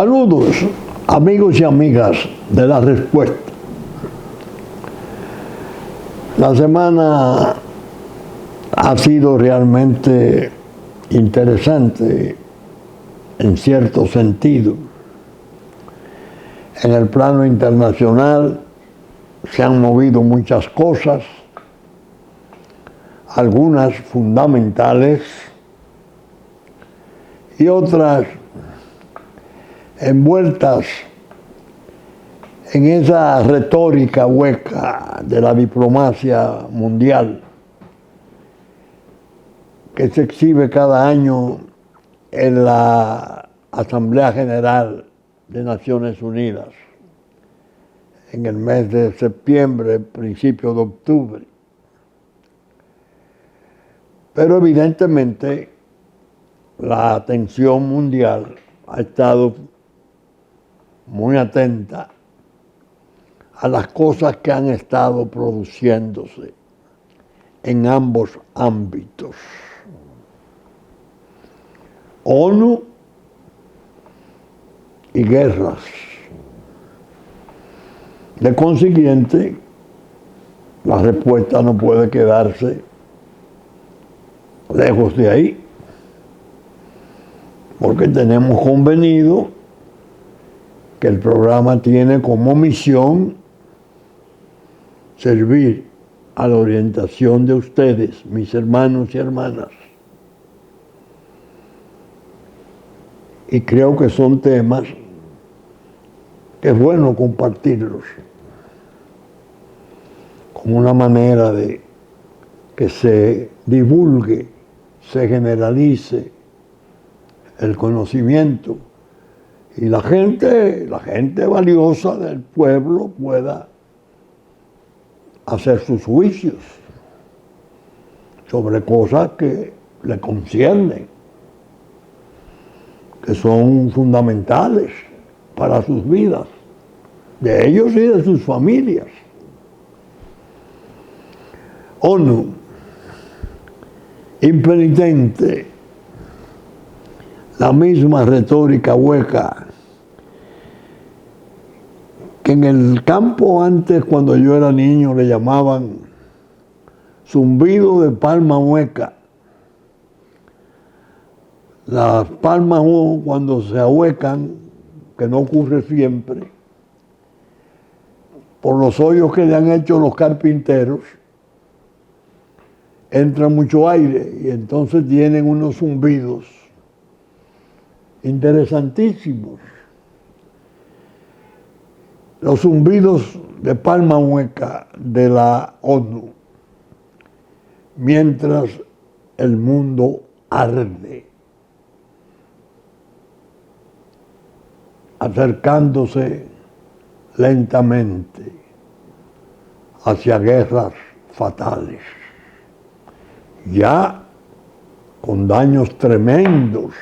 Saludos, amigos y amigas de La Respuesta. La semana ha sido realmente interesante en cierto sentido. En el plano internacional se han movido muchas cosas, algunas fundamentales y otras envueltas en esa retórica hueca de la diplomacia mundial que se exhibe cada año en la Asamblea General de Naciones Unidas, en el mes de septiembre, principio de octubre. Pero evidentemente la atención mundial ha estado muy atenta a las cosas que han estado produciéndose en ambos ámbitos. ONU y guerras. De consiguiente, la respuesta no puede quedarse lejos de ahí, porque tenemos convenido que el programa tiene como misión servir a la orientación de ustedes, mis hermanos y hermanas. Y creo que son temas que es bueno compartirlos como una manera de que se divulgue, se generalice el conocimiento y la gente valiosa del pueblo pueda hacer sus juicios sobre cosas que le conciernen, que son fundamentales para sus vidas, de ellos y de sus familias. ONU, impenitente, la misma retórica hueca que en el campo antes, cuando yo era niño, le llamaban zumbido de palma hueca. Las palmas cuando se ahuecan, que no ocurre siempre, por los hoyos que le han hecho los carpinteros, entra mucho aire y entonces tienen unos zumbidos interesantísimos. Los zumbidos de palma hueca de la ONU, mientras el mundo arde, acercándose lentamente hacia guerras fatales, ya con daños tremendos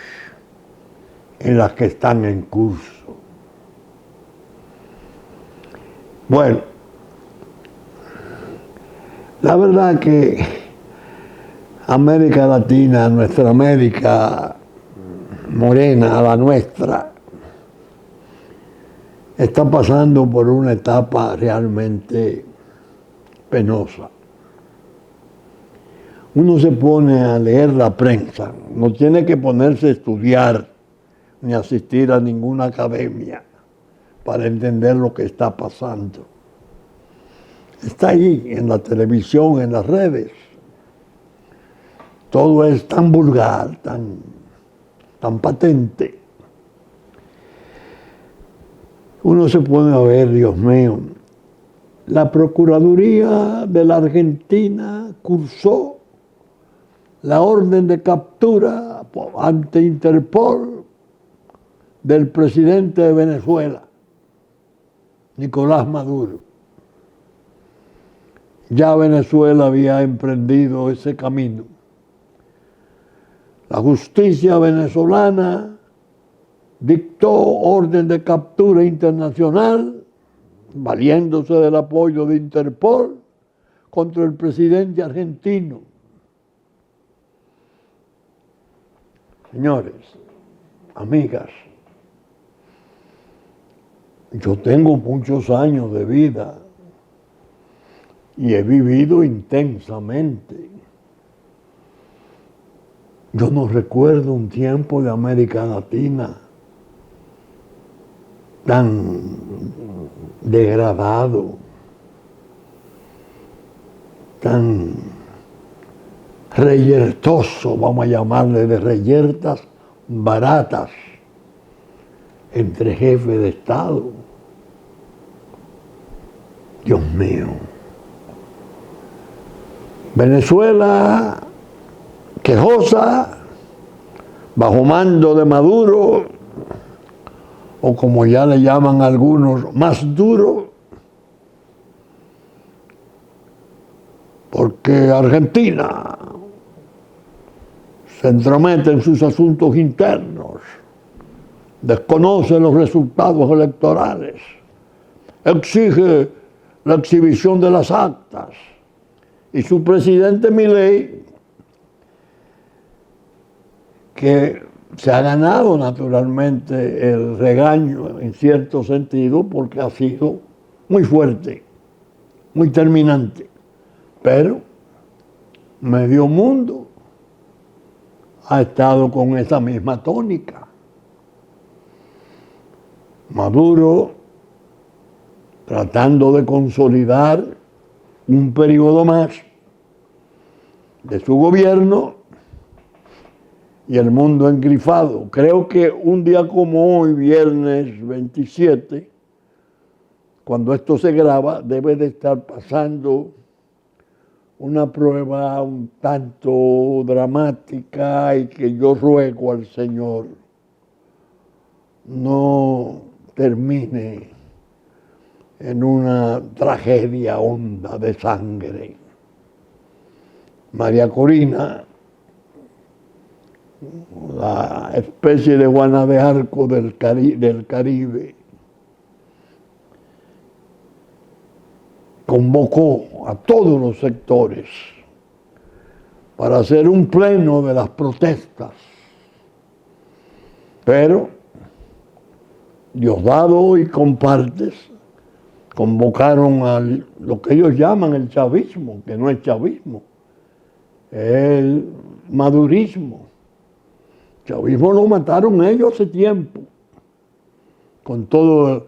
en las que están en curso. Bueno, la verdad que América Latina, nuestra América morena, la nuestra, está pasando por una etapa realmente penosa. Uno se pone a leer la prensa, no tiene que ponerse a estudiar ni asistir a ninguna academia para entender lo que está pasando. Está ahí, en la televisión, en las redes. Todo es tan vulgar, tan patente. Uno se pone a ver, Dios mío, la Procuraduría de la Argentina cursó la orden de captura ante Interpol del presidente de Venezuela, Nicolás Maduro. Ya Venezuela había emprendido ese camino. La justicia venezolana dictó orden de captura internacional, valiéndose del apoyo de Interpol, contra el presidente argentino. Señores, amigas, Yo tengo muchos años de vida y he vivido intensamente. Yo no recuerdo un tiempo de América Latina tan degradado, tan reyertoso, vamos a llamarle, de reyertas baratas entre jefes de Estado. Dios mío. Venezuela quejosa, bajo mando de Maduro, o como ya le llaman algunos, más duro, porque Argentina se entromete en sus asuntos internos, desconoce los resultados electorales, exige la exhibición de las actas, y su presidente Milei, que se ha ganado naturalmente el regaño en cierto sentido porque ha sido muy fuerte, muy terminante, pero medio mundo ha estado con esa misma tónica. Maduro tratando de consolidar un periodo más de su gobierno y el mundo engrifado. Creo que un día como hoy, viernes 27, cuando esto se graba, debe de estar pasando una prueba un tanto dramática y que yo ruego al Señor no termine en una tragedia honda de sangre. María Corina, la especie de Juana de Arco del Caribe, convocó a todos los sectores para hacer un pleno de las protestas. Pero Diosdado y compartes convocaron a lo que ellos llaman el chavismo, que no es chavismo, es el madurismo. El chavismo lo mataron ellos hace tiempo, con todo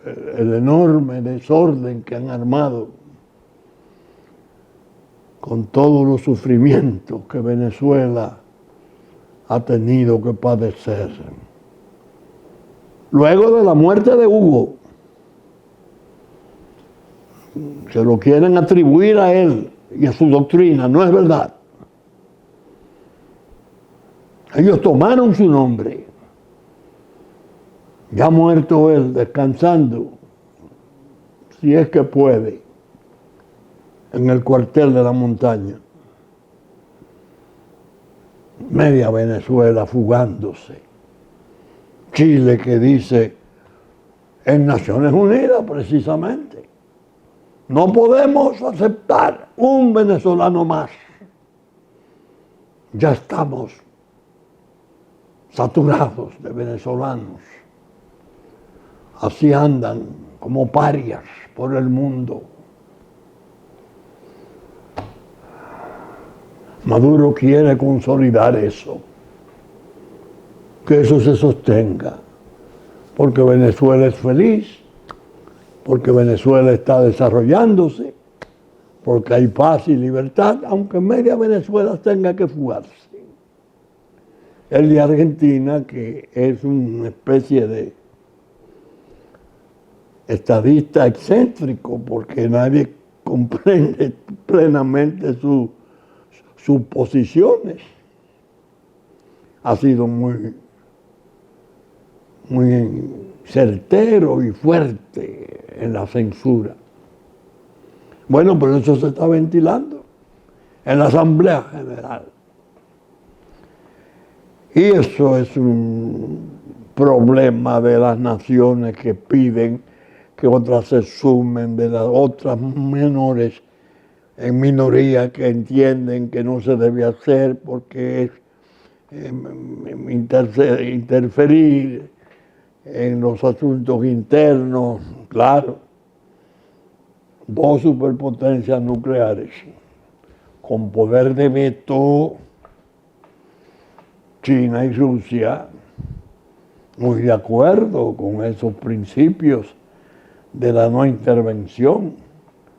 el enorme desorden que han armado, con todos los sufrimientos que Venezuela ha tenido que padecer. Luego de la muerte de Hugo, se lo quieren atribuir a él y a su doctrina, no es verdad. Ellos tomaron su nombre. Ya muerto él, descansando, si es que puede, en el cuartel de la montaña. Media Venezuela fugándose. Chile que dice en Naciones Unidas precisamente, no podemos aceptar un venezolano más. Ya estamos saturados de venezolanos. Así andan como parias por el mundo. Maduro quiere consolidar eso, que eso se sostenga, porque Venezuela es feliz, porque Venezuela está desarrollándose, porque hay paz y libertad, aunque media Venezuela tenga que fugarse. El de Argentina, que es una especie de estadista excéntrico, porque nadie comprende plenamente sus posiciones, ha sido muy certero y fuerte en la censura. Bueno, pero eso se está ventilando en la Asamblea General. Y eso es un problema de las naciones que piden que otras se sumen, de las otras menores en minoría que entienden que no se debe hacer porque es interferir en los asuntos internos, claro, dos superpotencias nucleares con poder de veto, China y Rusia, muy de acuerdo con esos principios de la no intervención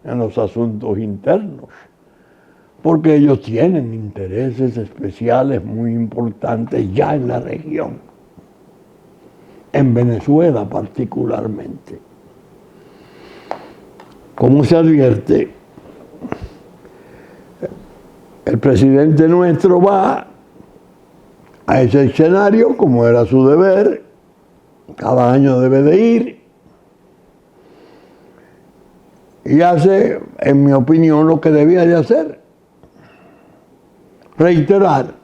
en los asuntos internos, porque ellos tienen intereses especiales muy importantes ya en la región, en Venezuela particularmente. Como se advierte, el presidente nuestro va a ese escenario como era su deber, cada año debe de ir, y hace, en mi opinión, lo que debía de hacer: reiterar,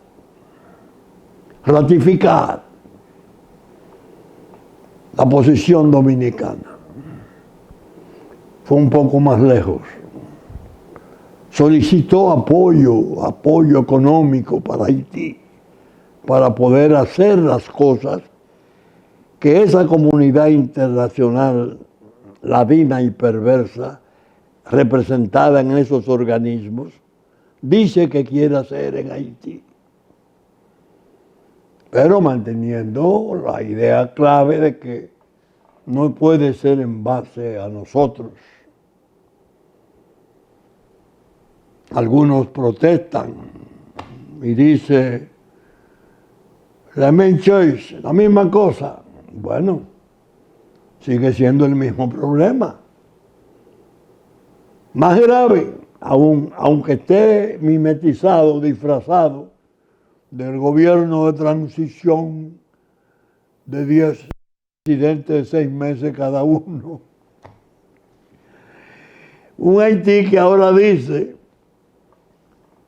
ratificar la posición dominicana. Fue un poco más lejos. Solicitó apoyo económico para Haití, para poder hacer las cosas que esa comunidad internacional ladina y perversa, representada en esos organismos, dice que quiere hacer en Haití. Pero manteniendo la idea clave de que no puede ser en base a nosotros. Algunos protestan y dicen, la main choice, la misma cosa. Bueno, sigue siendo el mismo problema. Más grave, aunque esté mimetizado, disfrazado del gobierno de transición de 10 presidentes de 6 meses cada uno. Un Haití que ahora dice,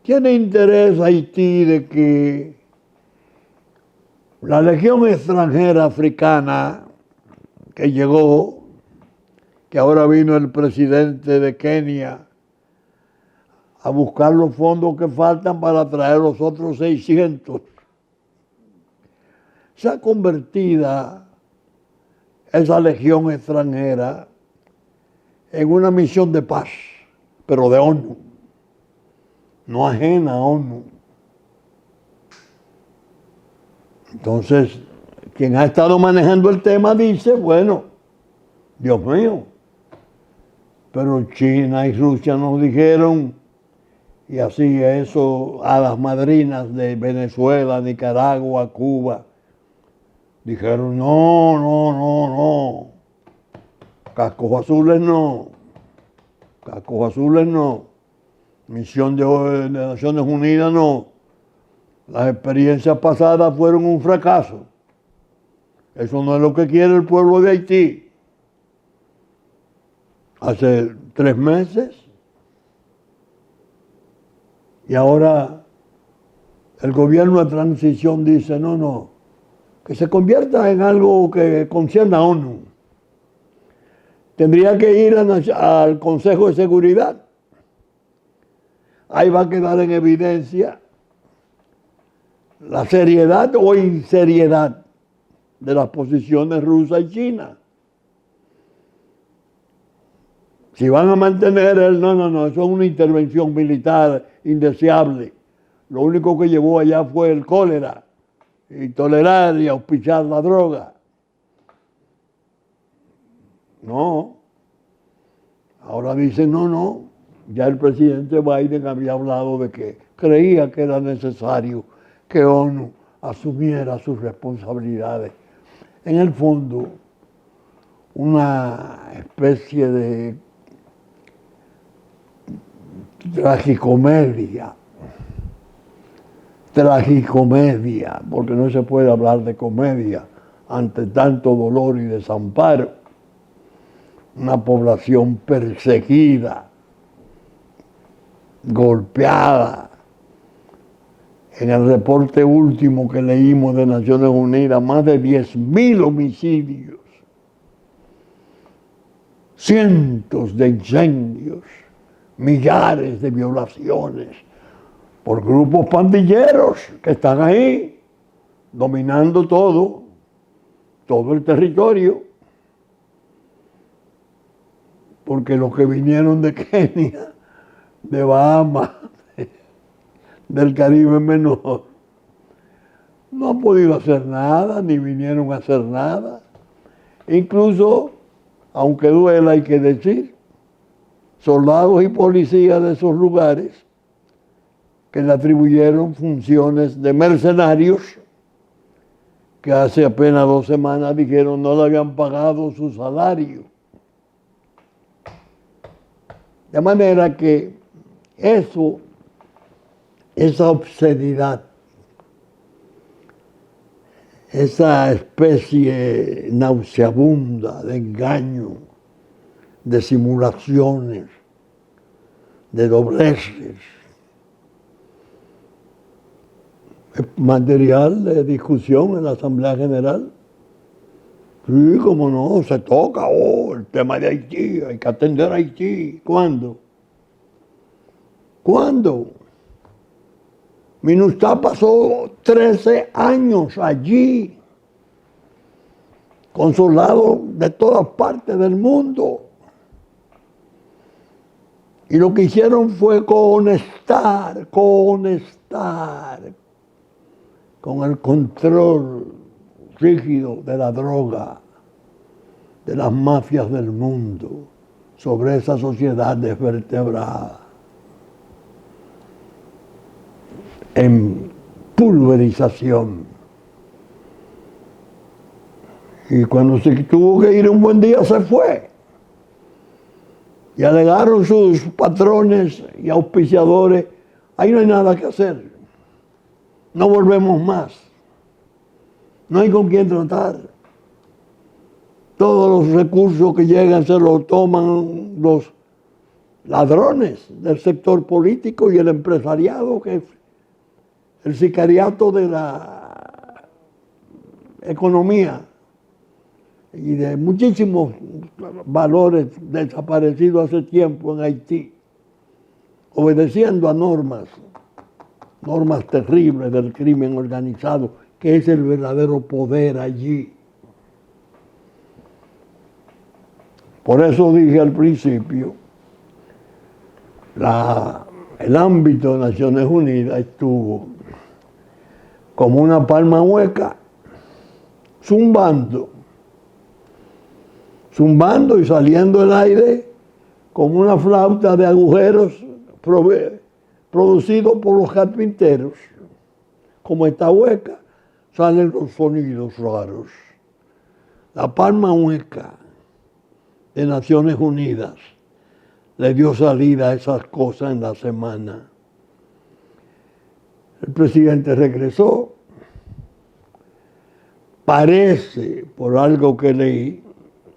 ¿tiene interés Haití de que la legión extranjera africana que llegó, que ahora vino el presidente de Kenia a buscar los fondos que faltan para traer los otros 600, se ha convertido esa legión extranjera en una misión de paz, pero de ONU, no ajena a ONU? Entonces, quien ha estado manejando el tema dice, bueno, Dios mío, pero China y Rusia nos dijeron, y así eso a las madrinas de Venezuela, Nicaragua, Cuba, dijeron, no, cascos azules no, misión de Naciones Unidas no, las experiencias pasadas fueron un fracaso, eso no es lo que quiere el pueblo de Haití. Hace 3 meses, y ahora el gobierno de transición dice, no, que se convierta en algo que concierne a ONU. Tendría que ir al Consejo de Seguridad. Ahí va a quedar en evidencia la seriedad o inseriedad de las posiciones rusa y China. Si van a mantener no, eso es una intervención militar indeseable. Lo único que llevó allá fue el cólera y tolerar y auspiciar la droga. No. Ahora dicen, no. Ya el presidente Biden había hablado de que creía que era necesario que ONU asumiera sus responsabilidades. En el fondo, una especie de tragicomedia, porque no se puede hablar de comedia ante tanto dolor y desamparo. Una población perseguida, golpeada. En el reporte último que leímos de Naciones Unidas, más de 10.000 homicidios, cientos de incendios, millares de violaciones por grupos pandilleros que están ahí dominando todo, todo el territorio, porque los que vinieron de Kenia, de Bahamas, del Caribe menor, no han podido hacer nada, ni vinieron a hacer nada. Incluso, aunque duela, hay que decir, soldados y policías de esos lugares que le atribuyeron funciones de mercenarios, que hace apenas 2 semanas dijeron no le habían pagado su salario. De manera que eso, esa obscenidad, esa especie nauseabunda de engaño, de simulaciones, de dobleces, es material de discusión en la Asamblea General. Sí, como no, se toca, el tema de Haití, hay que atender a Haití. ¿Cuándo? ¿Cuándo? MINUSTAH pasó 13 años allí, con soldados de todas partes del mundo. Y lo que hicieron fue conectar con el control rígido de la droga, de las mafias del mundo, sobre esa sociedad desvertebrada, en pulverización. Y cuando se tuvo que ir un buen día, se fue. Y alegaron sus patrones y auspiciadores, ahí no hay nada que hacer, no volvemos más, no hay con quién tratar. Todos los recursos que llegan se los toman los ladrones del sector político y el empresariado, que es el sicariato de la economía y de muchísimos valores desaparecidos hace tiempo en Haití, obedeciendo a normas terribles del crimen organizado, que es el verdadero poder allí. Por eso dije al principio, el ámbito de Naciones Unidas estuvo como una palma hueca, zumbando y saliendo el aire como una flauta de agujeros producido por los carpinteros. Como está hueca, salen los sonidos raros. La palma hueca de Naciones Unidas le dio salida a esas cosas en la semana. El presidente regresó. Parece, por algo que leí,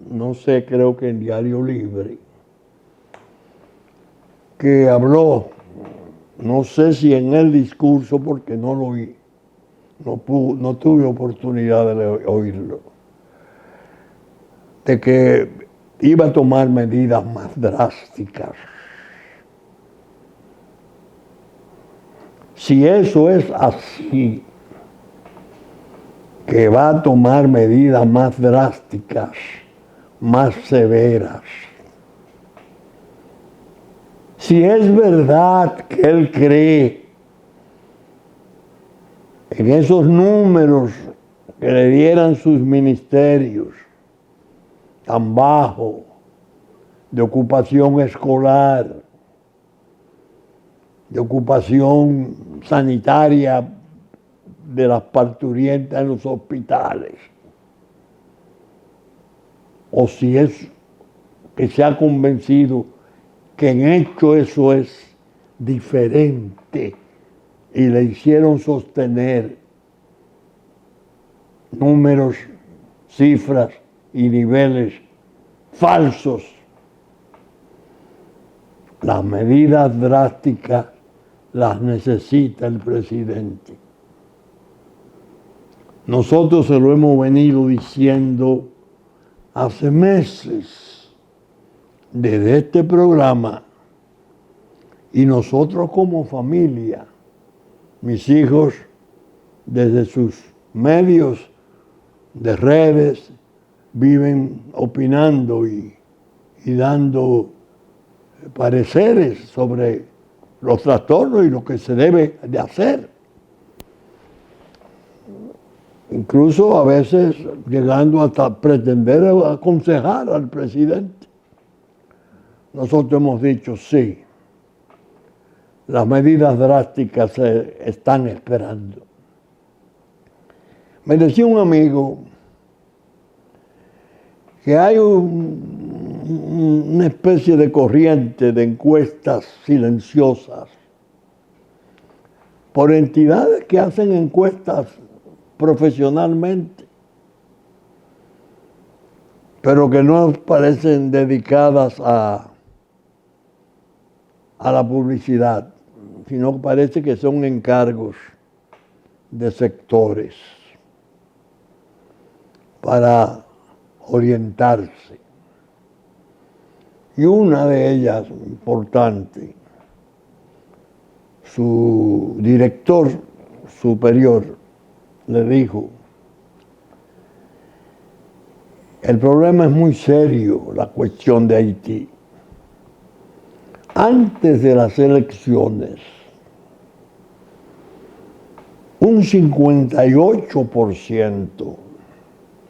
no sé, creo que en Diario Libre, que habló, no sé si en el discurso, porque no lo oí, no tuve oportunidad de oírlo, de que iba a tomar medidas más drásticas. Si eso es así, que va a tomar medidas más drásticas, más severas, si es verdad que él cree en esos números que le dieran sus ministerios tan bajos de ocupación escolar, de ocupación sanitaria de las parturientas en los hospitales, o si es que se ha convencido que en hecho eso es diferente y le hicieron sostener números, cifras y niveles falsos. Las medidas drásticas las necesita el presidente. Nosotros se lo hemos venido diciendo hace meses desde este programa, y nosotros como familia, mis hijos desde sus medios de redes viven opinando y dando pareceres sobre los trastornos y lo que se debe de hacer. Incluso a veces llegando hasta pretender aconsejar al presidente. Nosotros hemos dicho sí, las medidas drásticas se están esperando. Me decía un amigo que hay una especie de corriente de encuestas silenciosas por entidades que hacen encuestas profesionalmente, pero que no parecen dedicadas a la publicidad, sino que parece que son encargos de sectores para orientarse. Y una de ellas, importante, su director superior le dijo: el problema es muy serio, la cuestión de Haití. Antes de las elecciones, un 58%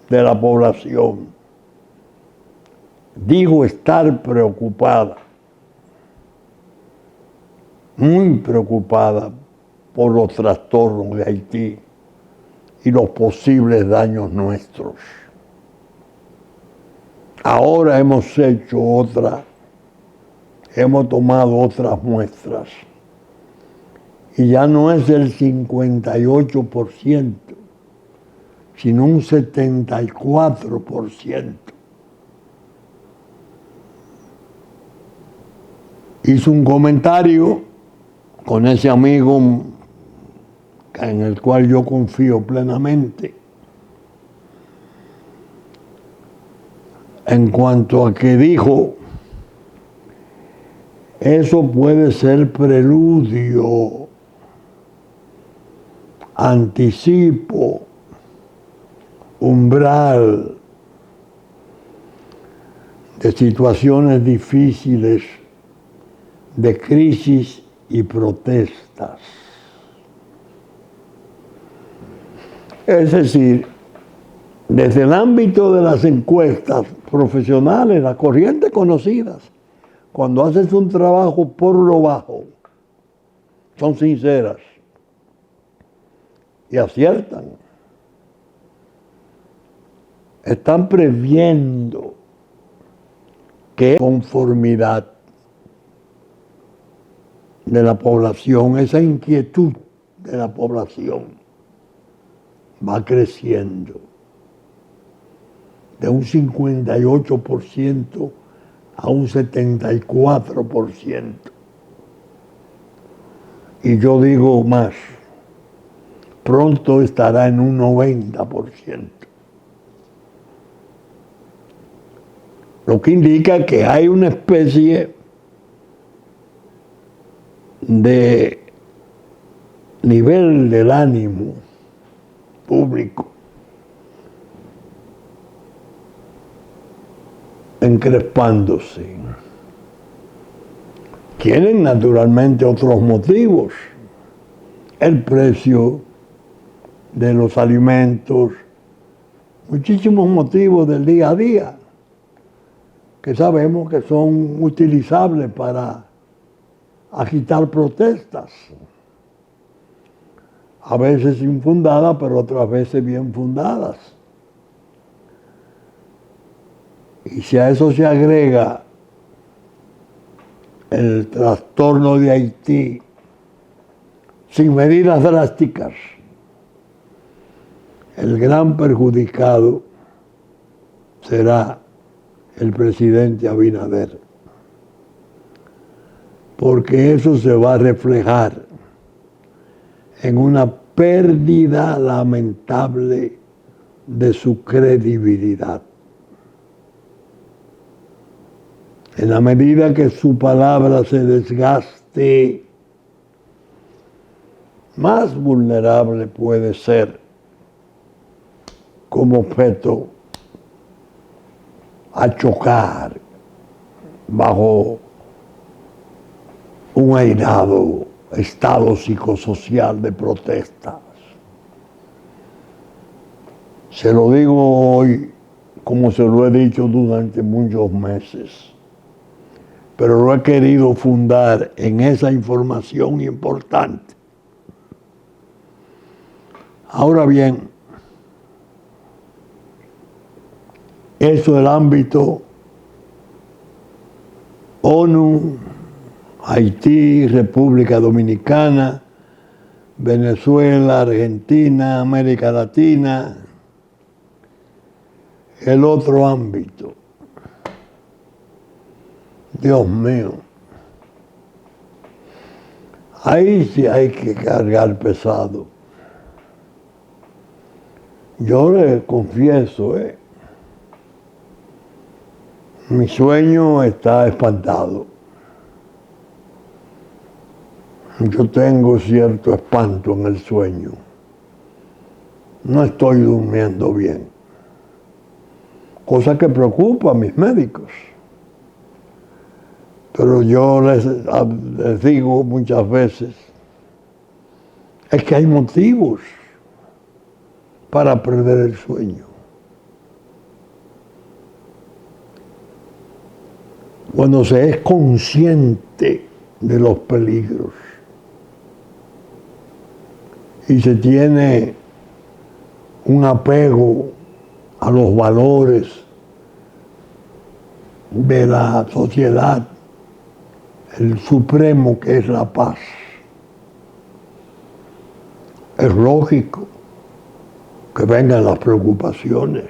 de la población dijo estar preocupada, muy preocupada por los trastornos de Haití y los posibles daños nuestros. Ahora hemos tomado otras muestras y ya no es el 58%, sino un 74%. Hizo un comentario con ese amigo en el cual yo confío plenamente, en cuanto a que dijo: eso puede ser preludio, anticipo, umbral de situaciones difíciles, de crisis y protestas. Es decir, desde el ámbito de las encuestas profesionales, las corrientes conocidas, cuando haces un trabajo por lo bajo, son sinceras y aciertan. Están previendo que conformidad de la población, esa inquietud de la población va creciendo de un 58% a un 74%. Y yo digo más, pronto estará en un 90%. Lo que indica que hay una especie de nivel del ánimo público encrespándose. Tienen naturalmente otros motivos: el precio de los alimentos, muchísimos motivos del día a día que sabemos que son utilizables para agitar protestas, a veces infundadas, pero otras veces bien fundadas. Y si a eso se agrega el trastorno de Haití sin medidas drásticas, el gran perjudicado será el presidente Abinader, porque eso se va a reflejar en una pérdida lamentable de su credibilidad. En la medida que su palabra se desgaste, más vulnerable puede ser como objeto a chocar bajo un airado estado psicosocial de protestas. Se lo digo hoy como se lo he dicho durante muchos meses, pero lo he querido fundar en esa información importante. Ahora bien, eso es el ámbito ONU, Haití, República Dominicana, Venezuela, Argentina, América Latina. El otro ámbito, Dios mío, ahí sí hay que cargar pesado. Yo le confieso, mi sueño está espantado. Yo tengo cierto espanto en el sueño. No estoy durmiendo bien. Cosa que preocupa a mis médicos. Pero yo les digo muchas veces, es que hay motivos para perder el sueño. Cuando se es consciente de los peligros y se tiene un apego a los valores de la sociedad, el supremo que es la paz. Es lógico que vengan las preocupaciones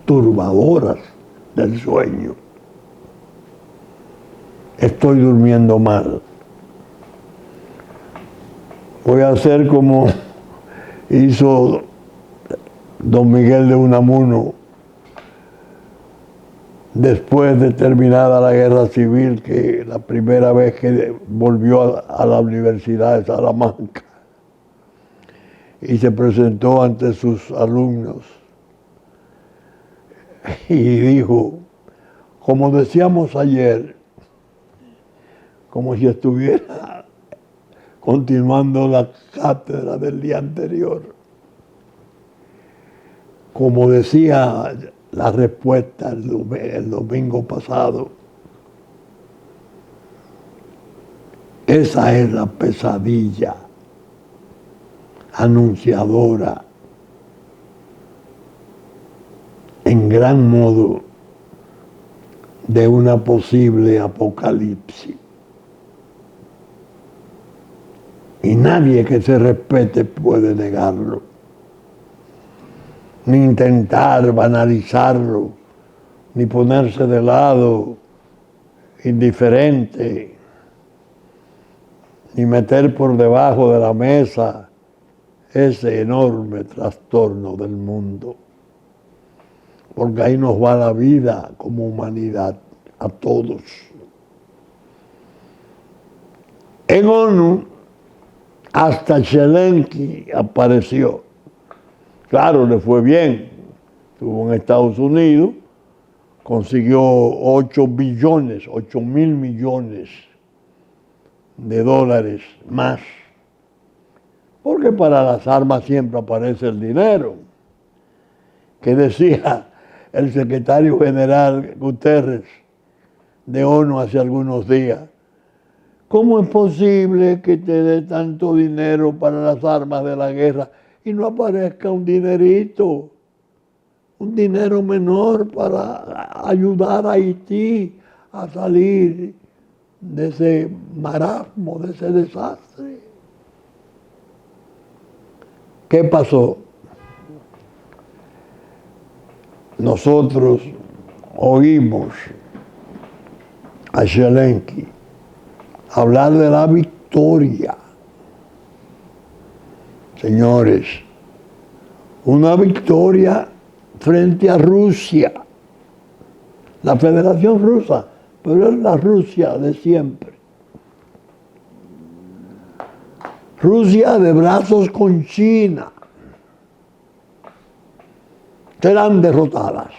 turbadoras del sueño. Estoy durmiendo mal. Voy a hacer como hizo don Miguel de Unamuno después de terminada la guerra civil, que la primera vez que volvió a la Universidad de Salamanca y se presentó ante sus alumnos y dijo, como decíamos ayer, como si estuviera continuando la cátedra del día anterior, como decía la respuesta el domingo pasado, esa es la pesadilla anunciadora en gran modo de una posible apocalipsis. Y nadie que se respete puede negarlo, ni intentar banalizarlo, ni ponerse de lado indiferente, ni meter por debajo de la mesa ese enorme trastorno del mundo. Porque ahí nos va la vida como humanidad, a todos. En ONU, hasta Zelensky apareció. Claro, le fue bien. Estuvo en Estados Unidos, consiguió 8 mil millones de dólares más. Porque para las armas siempre aparece el dinero. Que decía el secretario general Guterres de ONU hace algunos días, ¿cómo es posible que te dé tanto dinero para las armas de la guerra y no aparezca un dinerito, un dinero menor para ayudar a Haití a salir de ese marasmo, de ese desastre? ¿Qué pasó? Nosotros oímos a Zelensky hablar de la victoria. Señores, una victoria frente a Rusia, la Federación Rusa, pero es la Rusia de siempre. Rusia de brazos con China, serán derrotadas,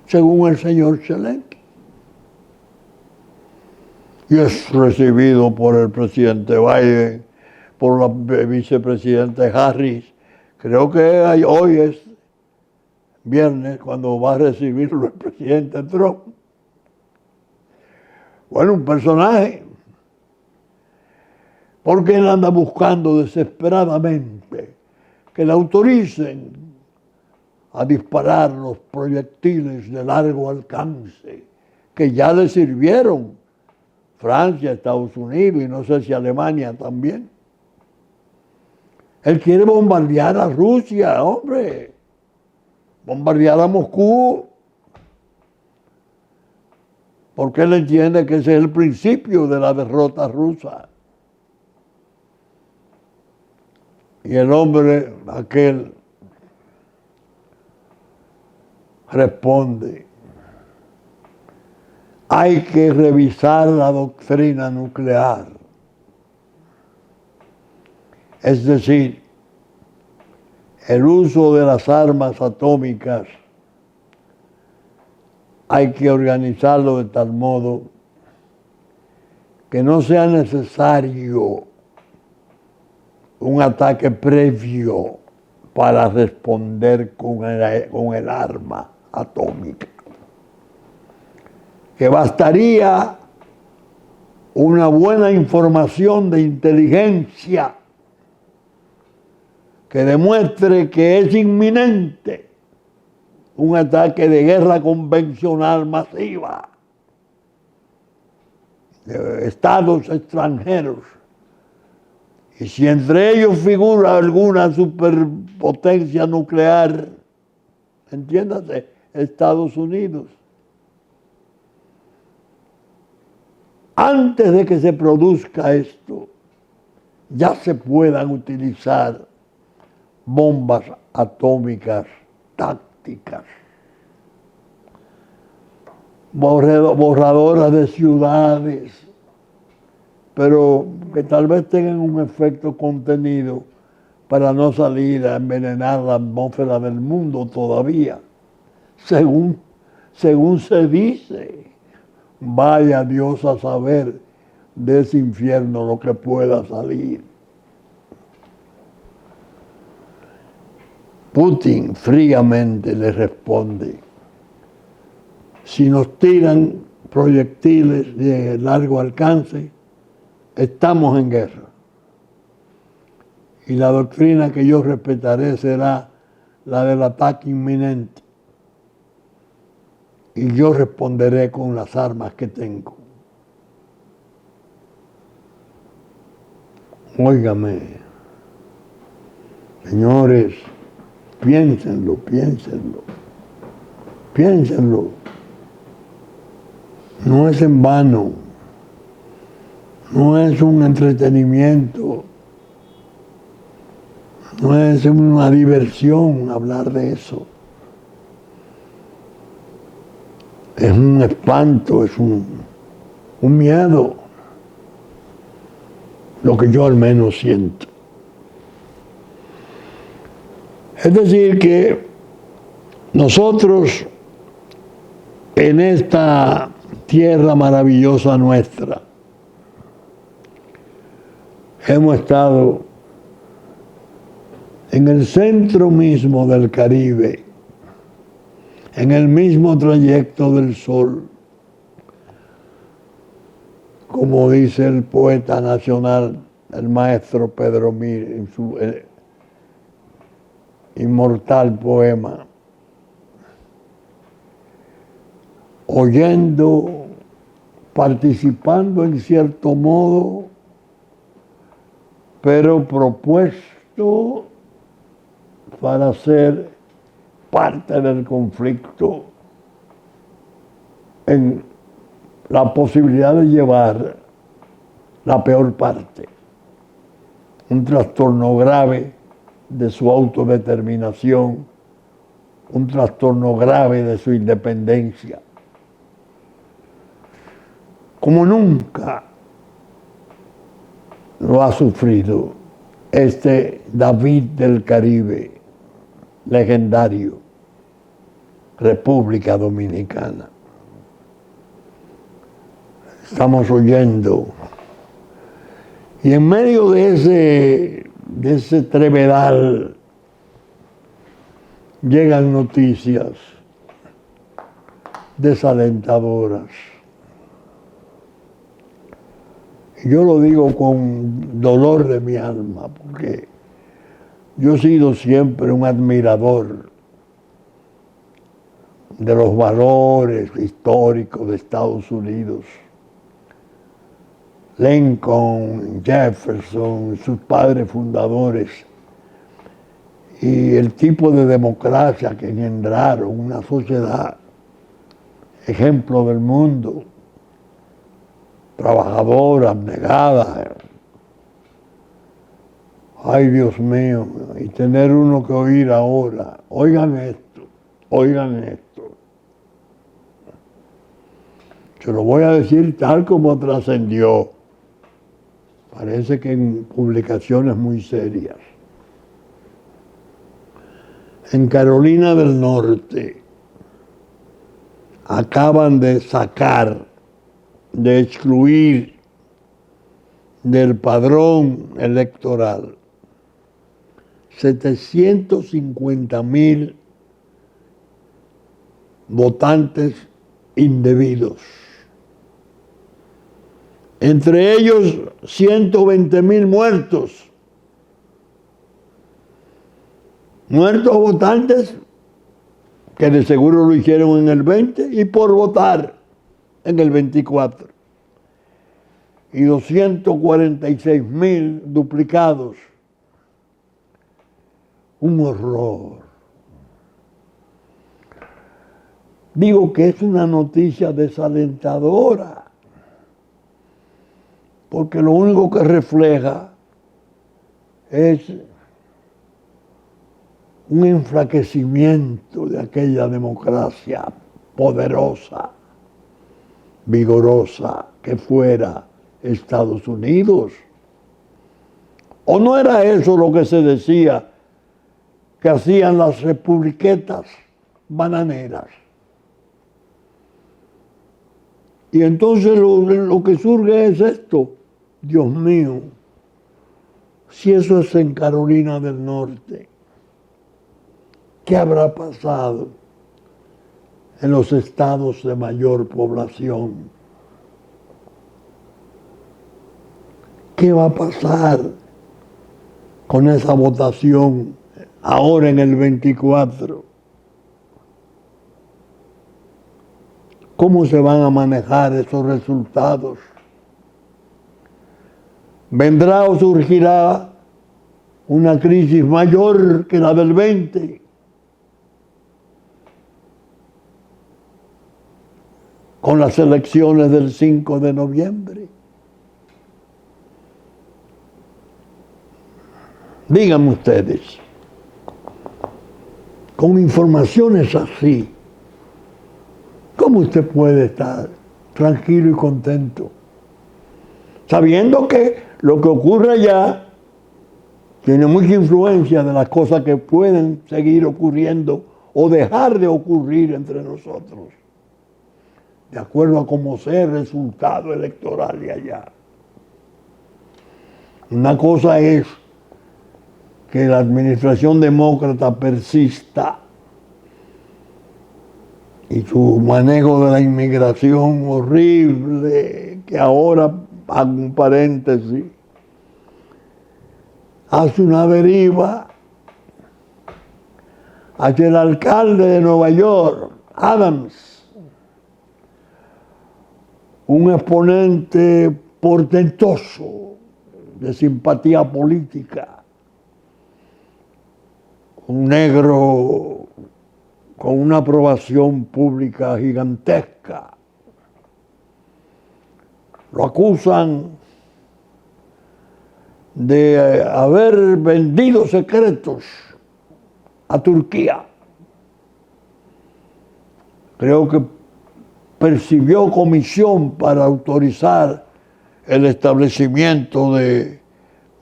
según el señor Zelensky. Y es recibido por el presidente Biden, por la vicepresidenta Harris. Creo que hoy es viernes cuando va a recibirlo el presidente Trump. Bueno, un personaje, porque él anda buscando desesperadamente que le autoricen a disparar los proyectiles de largo alcance que ya le sirvieron Francia, Estados Unidos y no sé si Alemania también. Él quiere bombardear a Rusia, hombre, bombardear a Moscú, porque él entiende que ese es el principio de la derrota rusa. Y el hombre aquel responde: hay que revisar la doctrina nuclear. Es decir, el uso de las armas atómicas hay que organizarlo de tal modo que no sea necesario un ataque previo para responder con el arma atómica. Que bastaría una buena información de inteligencia que demuestre que es inminente un ataque de guerra convencional masiva de estados extranjeros. Y si entre ellos figura alguna superpotencia nuclear, entiéndase, Estados Unidos, antes de que se produzca esto, ya se puedan utilizar bombas atómicas tácticas, borradoras de ciudades, pero que tal vez tengan un efecto contenido para no salir a envenenar la atmósfera del mundo todavía, según se dice. Vaya Dios a saber de ese infierno lo que pueda salir. Putin fríamente le responde: si nos tiran proyectiles de largo alcance, estamos en guerra. Y la doctrina que yo respetaré será la del ataque inminente. Y yo responderé con las armas que tengo. Óigame, señores, piénsenlo. No es en vano, no es un entretenimiento, no es una diversión hablar de eso. Es un espanto, es un miedo, lo que yo al menos siento. Es decir, que nosotros en esta tierra maravillosa nuestra hemos estado en el centro mismo del Caribe, en el mismo trayecto del sol, como dice el poeta nacional, el maestro Pedro Mir, en su inmortal poema, oyendo, participando en cierto modo, pero propuesto para ser parte del conflicto en la posibilidad de llevar la peor parte, un trastorno grave de su autodeterminación, un trastorno grave de su independencia. Como nunca lo ha sufrido este David del Caribe, legendario, República Dominicana. Estamos oyendo. Y en medio de ese trevedal llegan noticias desalentadoras. Yo lo digo con dolor de mi alma, porque yo he sido siempre un admirador de los valores históricos de Estados Unidos. Lincoln, Jefferson, sus padres fundadores, y el tipo de democracia que engendraron, una sociedad, ejemplo del mundo, trabajadora, abnegada. Ay, Dios mío, y tener uno que oír ahora, oigan esto. Se lo voy a decir tal como trascendió. Parece que en publicaciones muy serias. En Carolina del Norte acaban de sacar, de excluir del padrón electoral 750,000 votantes indebidos. Entre ellos 120,000 muertos. Muertos votantes que de seguro lo hicieron en el 20 y por votar en el 24. Y 246,000 duplicados. Un horror. Digo que es una noticia desalentadora, porque lo único que refleja es un enflaquecimiento de aquella democracia poderosa, vigorosa que fuera Estados Unidos. ¿O no era eso lo que se decía que hacían las republiquetas bananeras? Y entonces lo que surge es esto. Dios mío, si eso es en Carolina del Norte, ¿qué habrá pasado en los estados de mayor población? ¿Qué va a pasar con esa votación ahora en el 24? ¿Cómo se van a manejar esos resultados? ¿Vendrá o surgirá una crisis mayor que la del 20? Con las elecciones del 5 de noviembre. Díganme ustedes, con informaciones así, ¿cómo usted puede estar tranquilo y contento? Sabiendo que lo que ocurre allá tiene mucha influencia de las cosas que pueden seguir ocurriendo o dejar de ocurrir entre nosotros, de acuerdo a cómo sea el resultado electoral de allá. Una cosa es que la administración demócrata persista y su manejo de la inmigración horrible, que ahora, hago un paréntesis, hace una deriva hacia el alcalde de Nueva York, Adams, un exponente portentoso de simpatía política, un negro con una aprobación pública gigantesca. Lo acusan de haber vendido secretos a Turquía. Creo que percibió comisión para autorizar el establecimiento de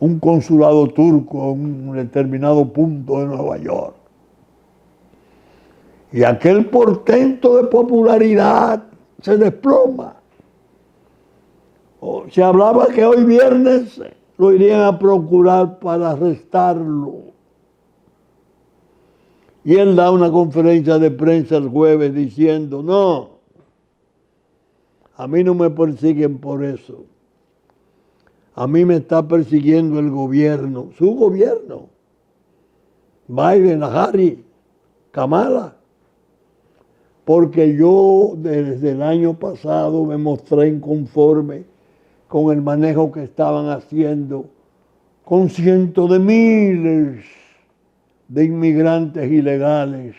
un consulado turco en un determinado punto de Nueva York. Y aquel portento de popularidad se desploma. Se hablaba que hoy viernes lo irían a procurar para arrestarlo. Y él da una conferencia de prensa el jueves diciendo, no, a mí no me persiguen por eso. A mí me está persiguiendo el gobierno, su gobierno. Biden, Harris, Kamala. Porque yo desde el año pasado me mostré inconforme con el manejo que estaban haciendo con cientos de miles de inmigrantes ilegales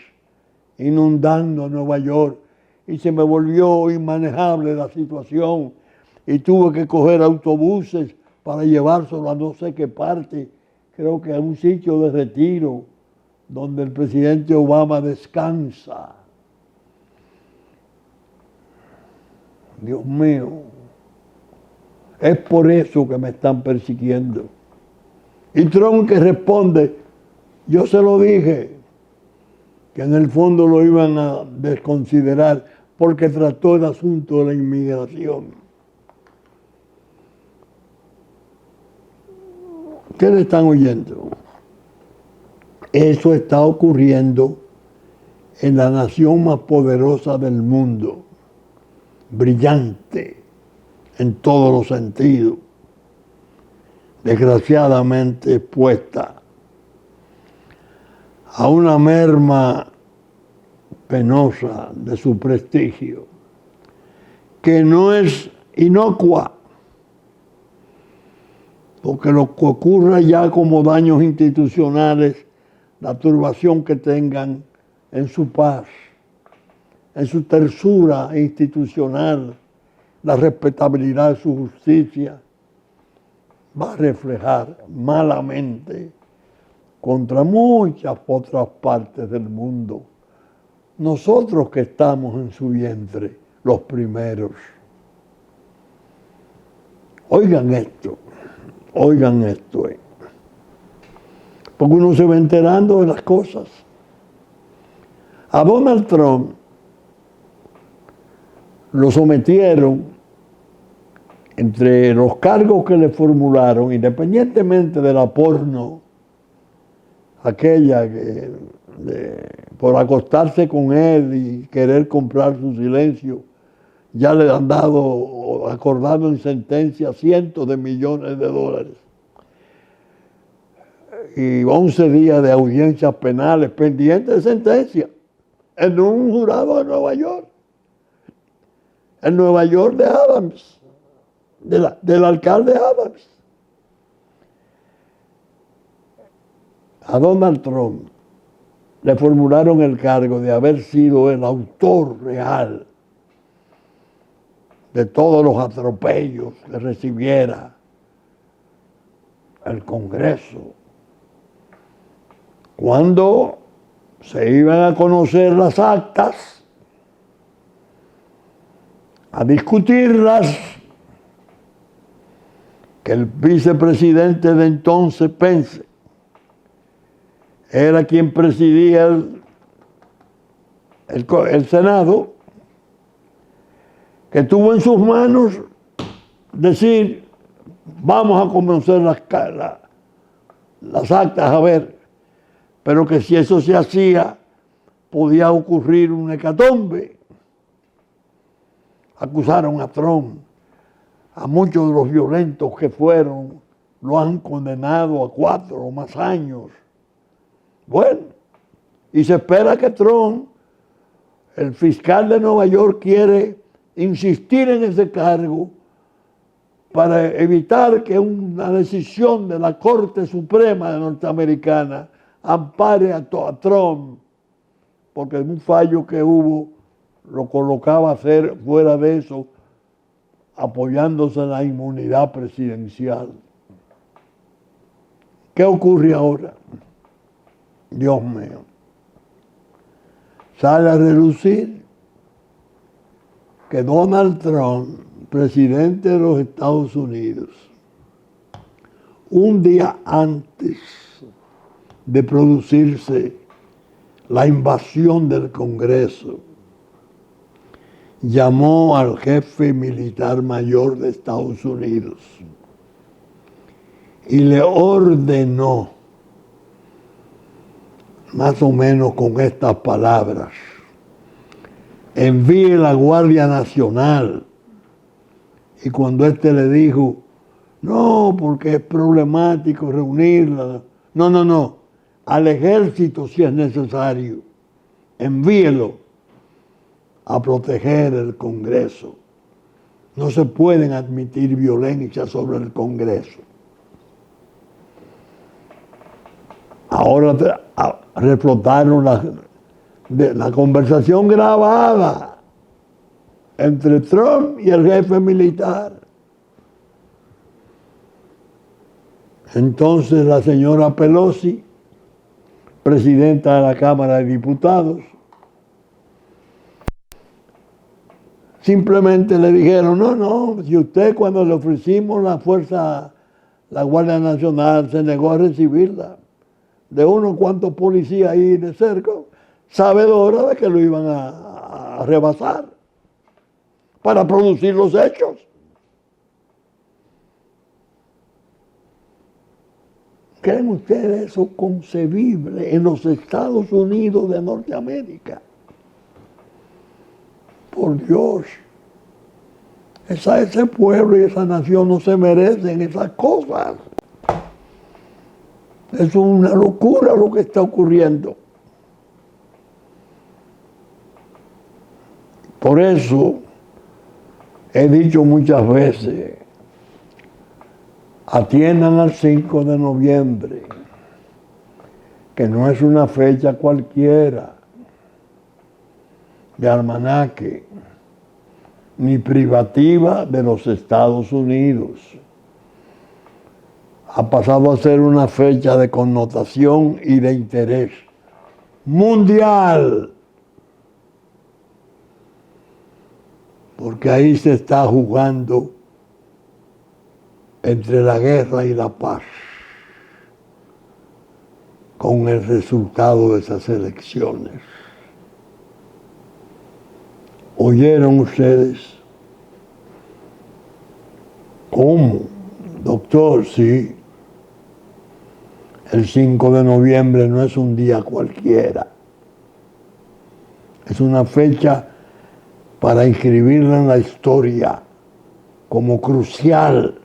inundando Nueva York. Y se me volvió inmanejable la situación y tuve que coger autobuses para llevárselo a no sé qué parte, creo que a un sitio de retiro donde el presidente Obama descansa. Dios mío, es por eso que me están persiguiendo. Y Trump que responde, yo se lo dije, que en el fondo lo iban a desconsiderar porque trató el asunto de la inmigración. ¿Qué le están oyendo? Eso está ocurriendo en la nación más poderosa del mundo, brillante en todos los sentidos, desgraciadamente expuesta a una merma penosa de su prestigio, que no es inocua, porque lo que ocurra ya como daños institucionales, la turbación que tengan en su paz, en su tersura institucional, la respetabilidad de su justicia, va a reflejar malamente contra muchas otras partes del mundo. Nosotros que estamos en su vientre, los primeros. Oigan esto, porque uno se va enterando de las cosas. A Donald Trump lo sometieron entre los cargos que le formularon, independientemente de la porno, aquella que por acostarse con él y querer comprar su silencio, ya le han dado, acordado en sentencia cientos de millones de dólares. Y 11 días de audiencias penales pendientes de sentencia en un jurado de Nueva York. En Nueva York de Adams, del alcalde Adams. A Donald Trump le formularon el cargo de haber sido el autor real de todos los atropellos que recibiera el Congreso. Cuando se iban a conocer las actas, a discutirlas, que el vicepresidente de entonces, Pence, era quien presidía el Senado, que tuvo en sus manos decir, vamos a conocer las actas, a ver, pero que si eso se hacía, podía ocurrir un hecatombe. Acusaron a Trump, a muchos de los violentos que fueron, lo han condenado a 4 o más años. Bueno, y se espera que Trump, el fiscal de Nueva York, quiere insistir en ese cargo para evitar que una decisión de la Corte Suprema norteamericana ampare a Trump, porque un fallo que hubo lo colocaba a hacer fuera de eso, apoyándose en la inmunidad presidencial. ¿Qué ocurre ahora? Dios mío. Sale a relucir que Donald Trump, presidente de los Estados Unidos, un día antes de producirse la invasión del Congreso, llamó al jefe militar mayor de Estados Unidos y le ordenó, más o menos con estas palabras: envíe la Guardia Nacional. Y cuando éste le dijo, no, porque es problemático reunirla, no, al ejército si es necesario, envíelo a proteger el Congreso. No se pueden admitir violencia sobre el Congreso. Ahora reflotaron la conversación grabada entre Trump y el jefe militar. Entonces la señora Pelosi, presidenta de la Cámara de Diputados, simplemente le dijeron, no, si usted cuando le ofrecimos la Guardia Nacional se negó a recibirla, de unos cuantos policías ahí de cerca, sabedora de que lo iban a rebasar para producir los hechos. ¿Creen ustedes eso concebible en los Estados Unidos de Norteamérica? Por Dios, ese pueblo y esa nación no se merecen esas cosas. Es una locura lo que está ocurriendo. Por eso he dicho muchas veces, atiendan al 5 de noviembre, que no es una fecha cualquiera de almanaque, ni privativa de los Estados Unidos. Ha pasado a ser una fecha de connotación y de interés mundial, porque ahí se está jugando entre la guerra y la paz, con el resultado de esas elecciones. ¿Oyeron ustedes? ¿Cómo? Doctor, sí. El 5 de noviembre no es un día cualquiera. Es una fecha para inscribirla en la historia como crucial,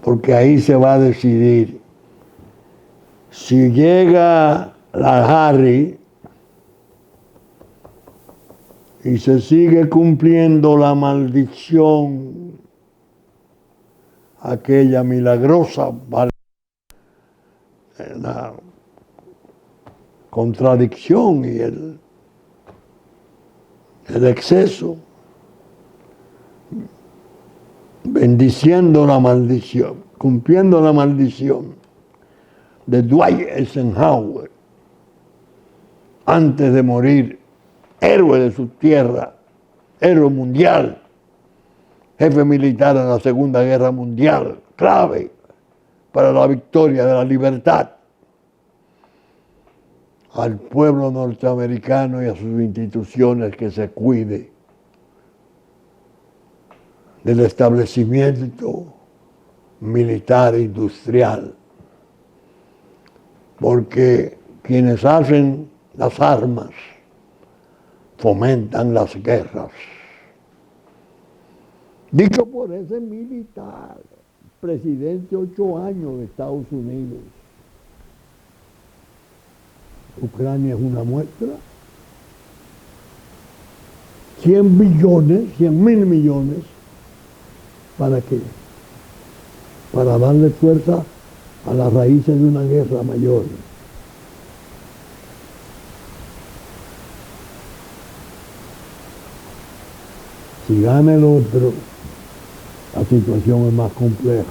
porque ahí se va a decidir si llega la Harry y se sigue cumpliendo la maldición, aquella milagrosa, la contradicción y el exceso, bendiciendo la maldición, cumpliendo la maldición de Dwight Eisenhower antes de morir, héroe de su tierra, héroe mundial, jefe militar en la Segunda Guerra Mundial, clave para la victoria de la libertad. Al pueblo norteamericano y a sus instituciones que se cuide del establecimiento militar e industrial, porque quienes hacen las armas fomentan las guerras. Dicho por ese militar, presidente 8 años de Estados Unidos. Ucrania es una muestra. 100 billones, 100.000 millones, ¿para qué? Para darle fuerza a las raíces de una guerra mayor. Si gana el otro, la situación es más compleja.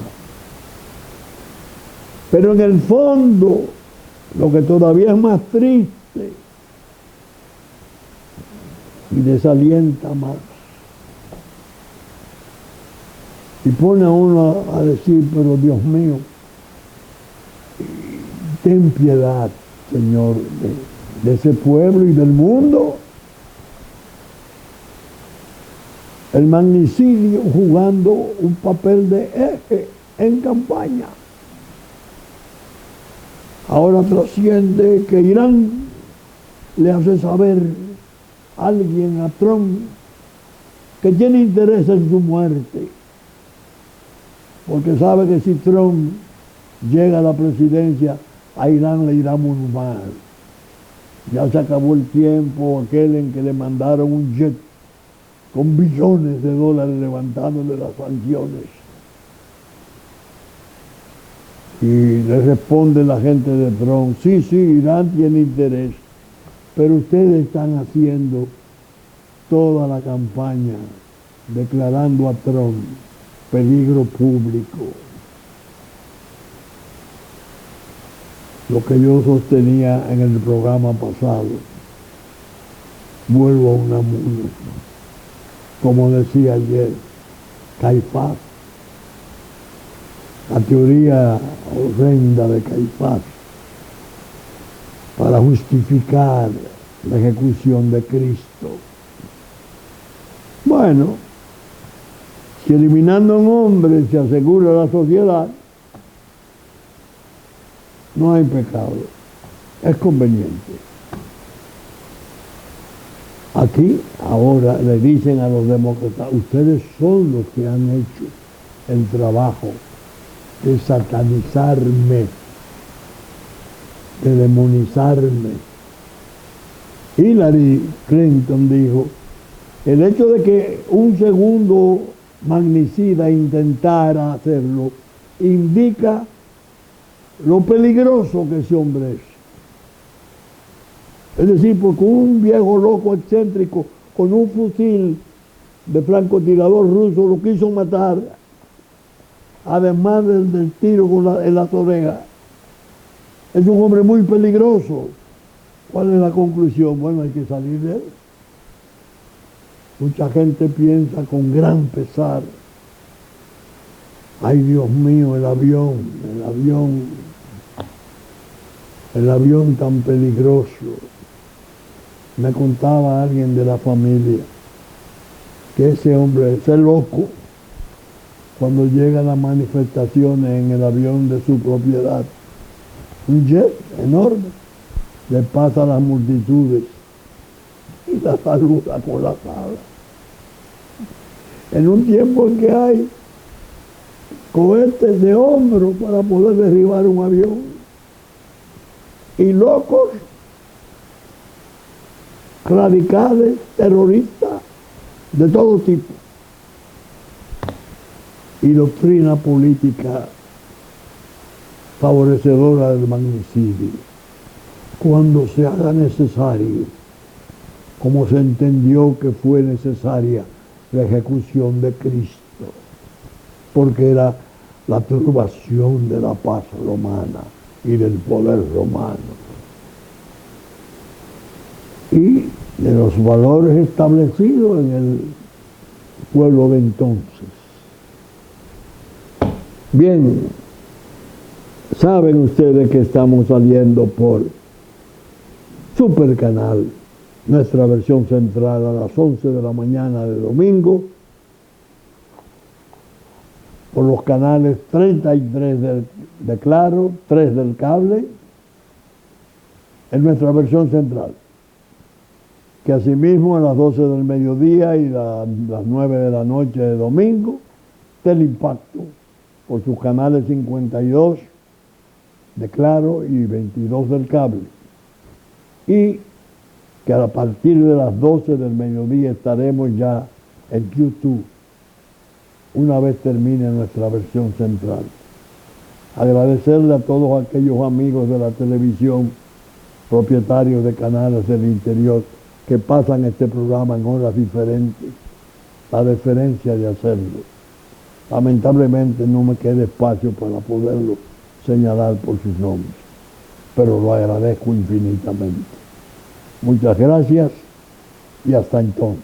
Pero en el fondo, lo que todavía es más triste y desalienta más, y pone a uno a decir, pero Dios mío, ten piedad, Señor, de ese pueblo y del mundo. El magnicidio jugando un papel de eje en campaña. Ahora trasciende que Irán le hace saber a alguien, a Trump, que tiene interés en su muerte, porque sabe que si Trump llega a la presidencia, a Irán le irá muy mal. Ya se acabó el tiempo aquel en que le mandaron un jet con billones de dólares levantándole las sanciones. Y le responde la gente de Trump, sí, Irán tiene interés, pero ustedes están haciendo toda la campaña declarando a Trump peligro público. Lo que yo sostenía en el programa pasado, vuelvo a una mula. Como decía ayer, Caifás, la teoría horrenda de Caifás, para justificar la ejecución de Cristo. Bueno, si eliminando a un hombre se asegura la sociedad, no hay pecado, es conveniente. Aquí ahora le dicen a los demócratas, ustedes son los que han hecho el trabajo de satanizarme, de demonizarme. Hillary Clinton dijo, el hecho de que un segundo magnicida intentara hacerlo indica lo peligroso que ese hombre es. Es decir, porque un viejo loco excéntrico con un fusil de francotirador ruso lo quiso matar, además del tiro en las orejas. Es un hombre muy peligroso. ¿Cuál es la conclusión? Bueno, hay que salir de él. Mucha gente piensa con gran pesar, ay Dios mío, el avión tan peligroso. Me contaba alguien de la familia que ese hombre, ese loco, cuando llega a las manifestaciones en el avión de su propiedad, un jet enorme, le pasa a las multitudes y la saluda con las alas. En un tiempo en que hay cohetes de hombro para poder derribar un avión y locos, radicales, terroristas, de todo tipo, y doctrina política favorecedora del magnicidio, cuando se haga necesario, como se entendió que fue necesaria la ejecución de Cristo, porque era la turbación de la paz romana y del poder romano, y de los valores establecidos en el pueblo de entonces. Bien, saben ustedes que estamos saliendo por Super Canal, nuestra versión central a las 11 de la mañana de domingo, por los canales 33 de Claro, 3 del cable, en nuestra versión central, que asimismo a las 12 del mediodía y las 9 de la noche de domingo, Teleimpacto, por sus canales 52 de Claro y 22 del cable. Y que a partir de las 12 del mediodía estaremos ya en YouTube, una vez termine nuestra versión central. Agradecerle a todos aquellos amigos de la televisión, propietarios de canales del interior, que pasan este programa en horas diferentes, la deferencia de hacerlo. Lamentablemente no me queda espacio para poderlo señalar por sus nombres, pero lo agradezco infinitamente. Muchas gracias y hasta entonces.